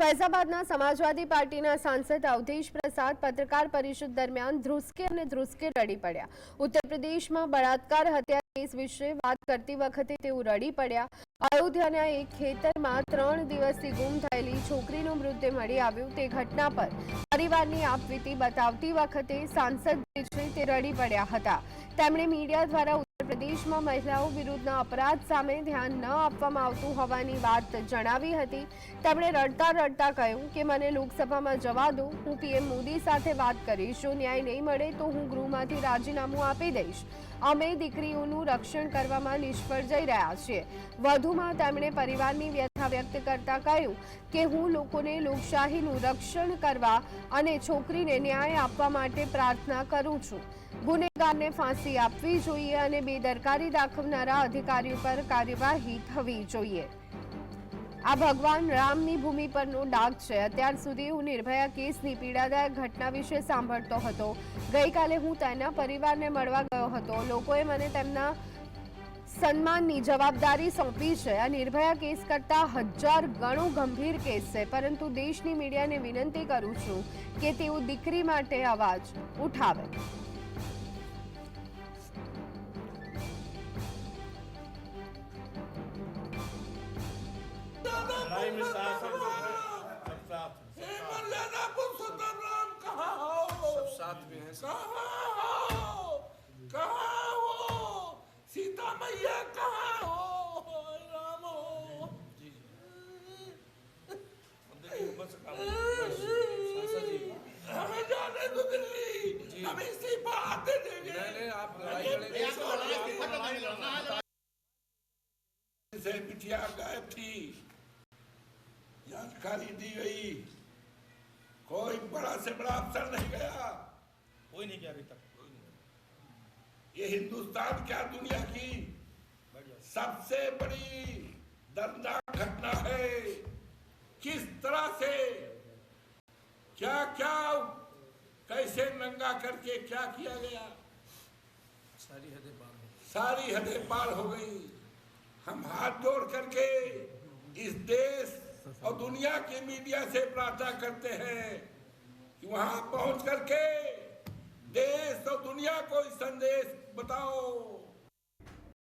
फैजाबादના સમાજવાદી પાર્ટીના સાંસદ અવધેશ પ્રસાદ પત્રકાર પરિષદ દરમિયાન ધ્રુસકે રડી પડ્યા। ઉત્તર પ્રદેશમાં બળાત્કાર હત્યા કેસ વિશે વાત કરતી વખતે તેઓ રડી પડ્યા। અયોધ્યાના એક ખેતરમાં 3 દિવસથી ગુમ થયેલી છોકરીનું મૃતદેહ મળી આવ્યું તે ઘટના પર પરિવારની આપવીતી બતાવતી વખતે સાંસદ જે છે તે રડી પડ્યા હતા। તેમણે મીડિયા દ્વારા ઉત્તર પ્રદેશમાં મહિલાઓ વિરુદ્ધના અપરાધ સામે ધ્યાન ન આપવામાં આવતું હોવાની વાત જણાવી હતી। તેમણે રડતા રડતા કહ્યું કે મને લોકસભામાં જવા દો, હું પીએમ મોદી સાથે વાત કરીશ, જો ન્યાય નહીં મળે તો હું ગૃહમાંથી રાજીનામું આપી દઈશ। અમે દીકરીઓનું રક્ષણ કરવામાં નિષ્ફળ જઈ રહ્યા છીએ। વધુમાં તેમણે પરિવારની વ્યથા વ્યક્ત કરતા કહ્યું કે હું લોકોને લોકશાહીનું રક્ષણ કરવા અને છોકરીને ન્યાય આપવા માટે પ્રાર્થના કરું છું। ગુનેગારને ફાંસી આપવી જોઈએ અને બેદરકારી દાખવનારા અધિકારીઓ પર કાર્યવાહી થવી જોઈએ। આ ભગવાન રામની ભૂમિ પરનો ડાઘ છે। અત્યાર સુધી હું નિર્ભયા કેસની પીડાદાયક ઘટના વિશે સાંભળતો હતો। ગઈકાલે હું તેના પરિવારને મળવા ગયો હતો। લોકોએ મને તેમના સન્માનની જવાબદારી સોંપી છે। આ નિર્ભયા કેસ કરતાં 1000 ગણો ગંભીર કેસ છે, પરંતુ દેશની મીડિયાને વિનંતી કરું છું કે તેઓ દીકરી માટે અવાજ ઉઠાવે। सीता मैया कहाँ हो? राम हो हमें जाने दो दिल्ली, हम इस्तीफा दे देंगे। आप से बिटिया गायब थी, जानकारी दी गई, कोई बड़ा से बड़ा अफसर नहीं गया, कोई नहीं गया अभी तक। ये हिंदुस्तान क्या दुनिया की सबसे बड़ी दर्दनाक घटना है। किस तरह से क्या क्या कैसे नंगा करके क्या किया गया, सारी हदें पार हो गई। हम हाथ जोड़ करके इस देश और दुनिया की मीडिया से प्रार्थना करते हैं कि वहां पहुंच करके देश और दुनिया को संदेश बताओ